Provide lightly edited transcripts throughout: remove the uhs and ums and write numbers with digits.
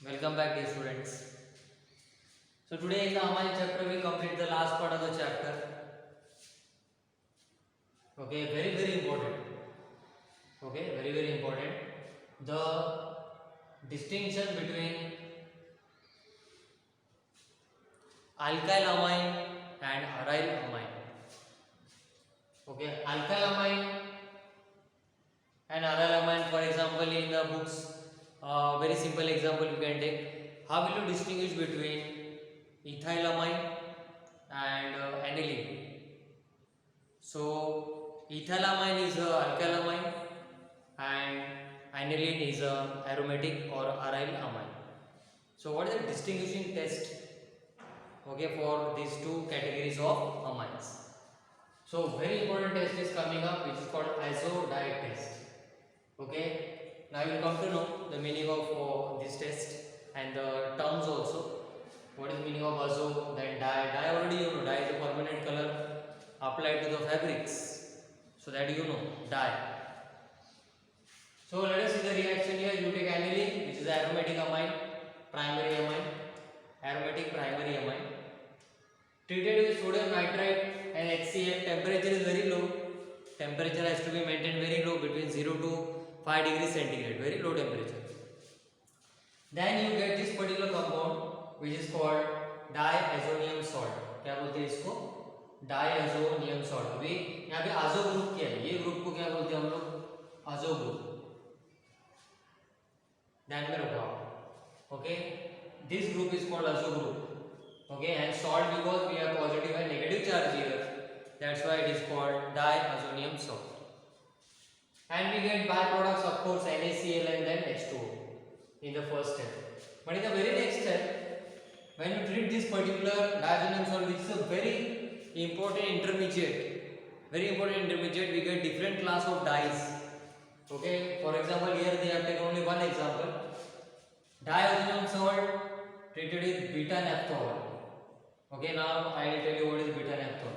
Welcome back, dear students. So today in the Amine chapter we complete the last part of the chapter. Okay, very important. Okay, very important. The distinction between alkyl amine and aryl amine. Okay, alkyl amine and aryl amine, for example, in the books, very simple example you can take. How will you distinguish between ethylamine and aniline? So ethylamine is a alkylamine and aniline is a aromatic or aryl amine. So what is the distinguishing test, okay, for these two categories of amines? So very important test is coming up, which is called azodide test. Okay, now you will come to know the meaning of this test and the terms also. What is meaning of azo, then dye? Dye already you know, dye is a permanent color applied to the fabrics, so that you know, dye. So let us see the reaction here. You take aniline, which is aromatic amine, primary amine, aromatic primary amine, treated with sodium nitrite and HCl. Temperature is very low. Temperature has to be maintained very low, between 0 to 5 degrees centigrade, very low temperature. Then you get this particular compound, which is called diazonium salt. क्या बोलते हैं इसको? डायazonium salt. अभी यहाँ पे आजो group क्या है? ये ग्रुप को क्या बोलते हैं हम लोग? आजो ग्रुप. ध्यान में रखो आप. Okay, this group is called azo group. Okay, and salt, because we have positive and negative charge here, that's why it is called diazonium salt. And we get byproducts, of course, NaCl and then H2O in the first step. But in the very next step, when you treat this particular diazonium salt, which is a very important intermediate, we get different class of dyes. Okay, for example, here they have taken only one example. Diazonium salt treated with beta naphthol. Okay, now I will tell you what is beta naphthol.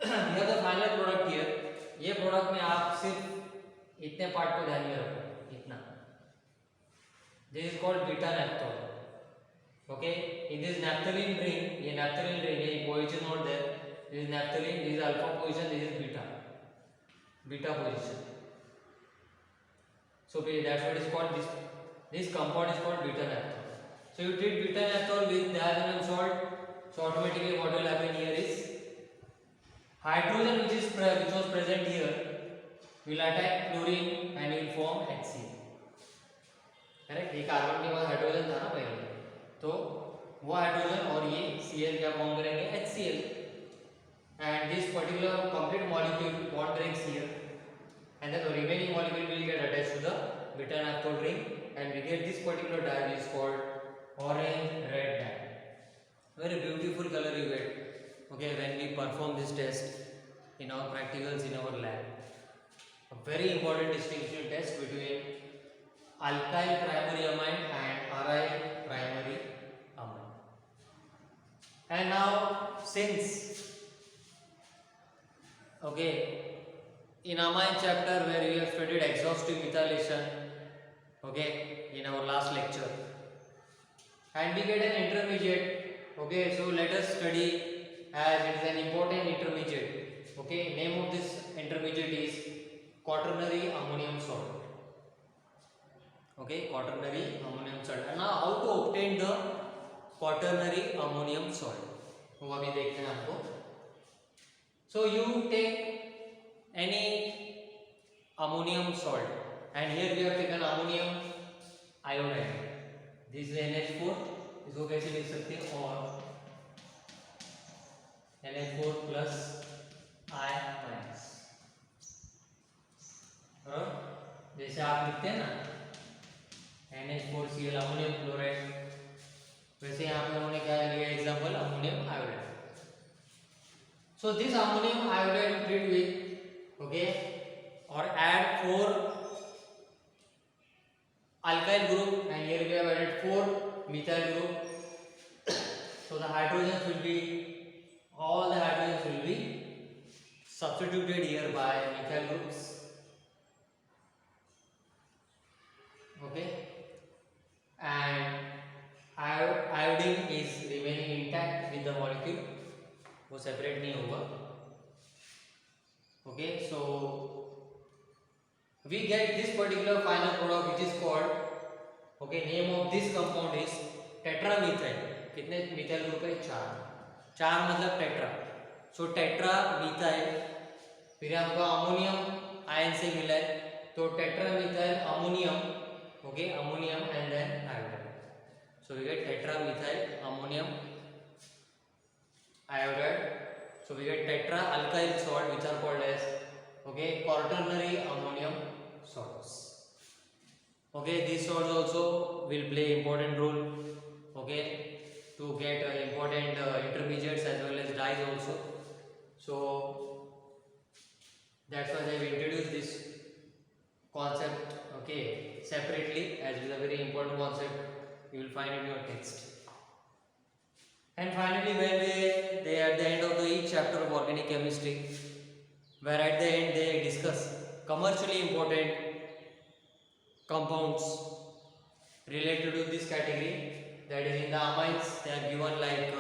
We have the final product here. ये product में आप सिर्फ इतने part को ध्यान में रखो, इतना. This is called beta naphthol. Okay, in this naphthalene ring, ये naphthalene ring है, position not there. This is naphthalene, this is alpha position, this is beta position. So that's what is called, this compound is called beta naphthol. So you treat beta naphthol with diazonium salt. So automatically what will happen here is hydrogen which was present here will attack fluorine and will form HCl. Correct. ये carbon के बाद hydrogen था ना पहले, तो वो hydrogen और ये Cl क्या फॉर्म करेंगे? HCl. And this particular complete molecule bond breaks here, and then the remaining molecule will get attached to the beta naphthol ring, and we get this particular dye is called orange red dye. Very beautiful color you get, okay, when we perform this test in our practicals in our lab. A very important distinction test between alkyl primary amine and aryl primary amine. And now, since, okay, in amine chapter where we have studied exhaustive methylation, okay, in our last lecture, and we get an intermediate. Okay, so let us study, as it is an important intermediate. Okay, name of this intermediate is quaternary ammonium salt. Okay, quaternary ammonium salt. And now how to obtain the quaternary ammonium salt? वो अभी देखते हैं आपको. So you take any ammonium salt, and here we have taken ammonium iodide. This is NH4. इसको कैसे लिख सकते हैं? और NH4 plus I minus. जैसे आप लिखते हैं ना NH4Cl अमोनियम क्लोराइड, वैसे यहाँ पे उन्होंने क्या लिया example? Ammonium iodide. So this ammonium iodide you treat with, okay, or add 4 alkyl group, and here we have added 4 methyl group. So the hydrogens will be, all the hydrogens will be substituted here by methyl groups. Okay, and we get this particular final product which is called, okay, name of this compound is tetramethyl. कितने methyl group है? 4. 4 मतलब tetra. सो टेट्रामीथाइल, फिर हमको ammonium ion से मिला है तो tetramethyl ammonium, okay, ammonium and then iodide. So we get tetramethyl ammonium iodide. So we get tetra alkyl salt which are called as, okay, quaternary ammonium salts. Okay, these salts also will play important role, okay, to get important intermediates as well as dyes also. So that's why they have introduced this concept, okay, separately, as it is a very important concept. You will find in your text. And finally, when they at the end of each chapter of organic chemistry, where at the end they discuss commercially important compounds related to this category, that is in the amines. They are given like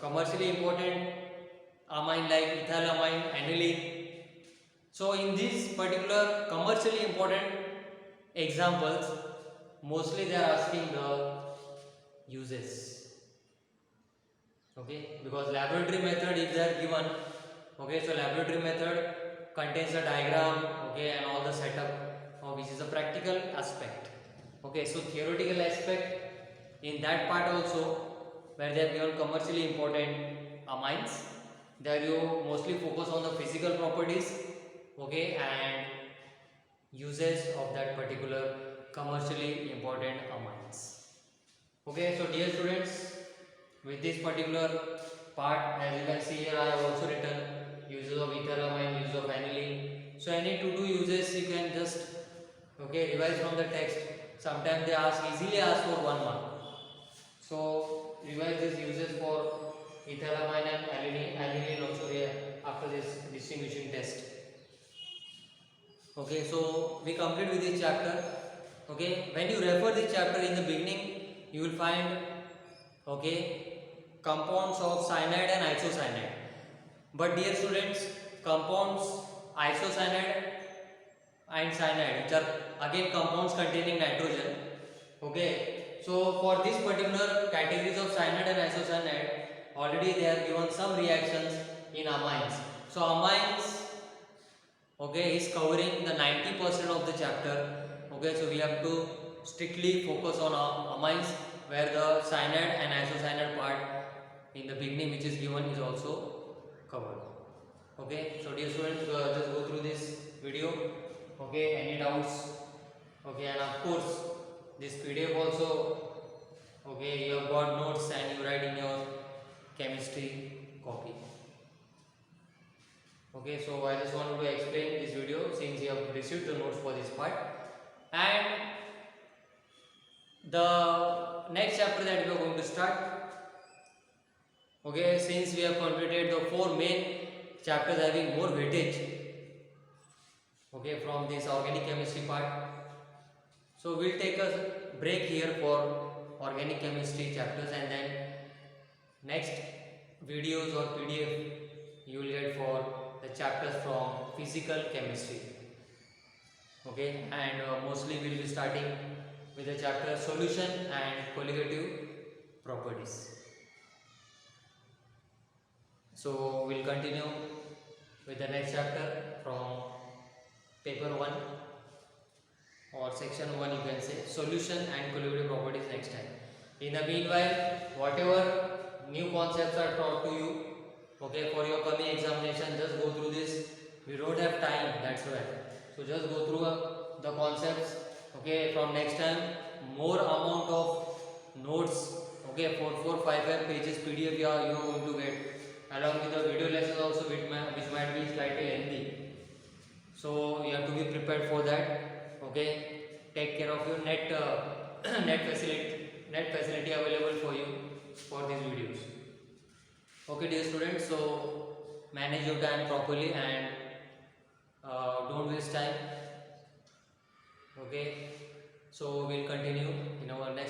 commercially important amine like ethylamine, aniline. So in these particular commercially important examples, mostly they are asking the uses. Okay, because laboratory method if they are given, okay, so laboratory method contains a diagram, okay, and all the setup, which is a practical aspect. Okay, so theoretical aspect in that part also, where they have given commercially important amines, there you mostly focus on the physical properties, okay, and uses of that particular commercially important amines. Okay, so dear students, with this particular part, as you can see here, I have also written uses of ethylamine, uses of aniline. So any to do uses you can just, okay, revise from the text. Sometimes they easily ask for 1 mark. So revise these uses for ethylamine and aniline also here after this distinguishing test. Okay, so we complete with this chapter. Okay, when you refer this chapter in the beginning, you will find, okay, compounds of cyanide and isocyanide. But dear students, compounds isocyanide and cyanide, which are again compounds containing nitrogen. Okay, so for this particular categories of cyanide and isocyanide, already they have given some reactions in amines. So amines, okay, is covering the 90% of the chapter. Okay, so we have to strictly focus on amines, where the cyanide and isocyanide part in the beginning which is given is also covered. Okay, so dear students, just go through this video. Okay, any doubts? Okay, and of course this PDF also, okay, you have got notes and you write in your chemistry copy. Okay, so I just wanted to explain this video since you have received the notes for this part. And the next chapter that we are going to start, okay, since we have completed the 4 main chapters having more weightage, okay, from this organic chemistry part, so we'll take a break here for organic chemistry chapters, and then next videos or PDF you will get for the chapters from physical chemistry. Okay, and mostly we will be starting with the chapter solution and colligative properties. So we'll continue with the next chapter from paper 1 or section 1, you can say, solution and colligative properties next time. In the meanwhile, whatever new concepts are taught to you, okay, for your coming examination, just go through this. We don't have time, that's why. So just go through the concepts. Okay, from next time, more amount of notes. Okay, 4-5 pages PDF you are going to get, along with the video lessons also, which might be slightly lengthy. So you have to be prepared for that. Okay, take care of your net facility available for you for these videos. Okay, dear students, so manage your time properly and don't waste time. Okay, so we'll continue in our next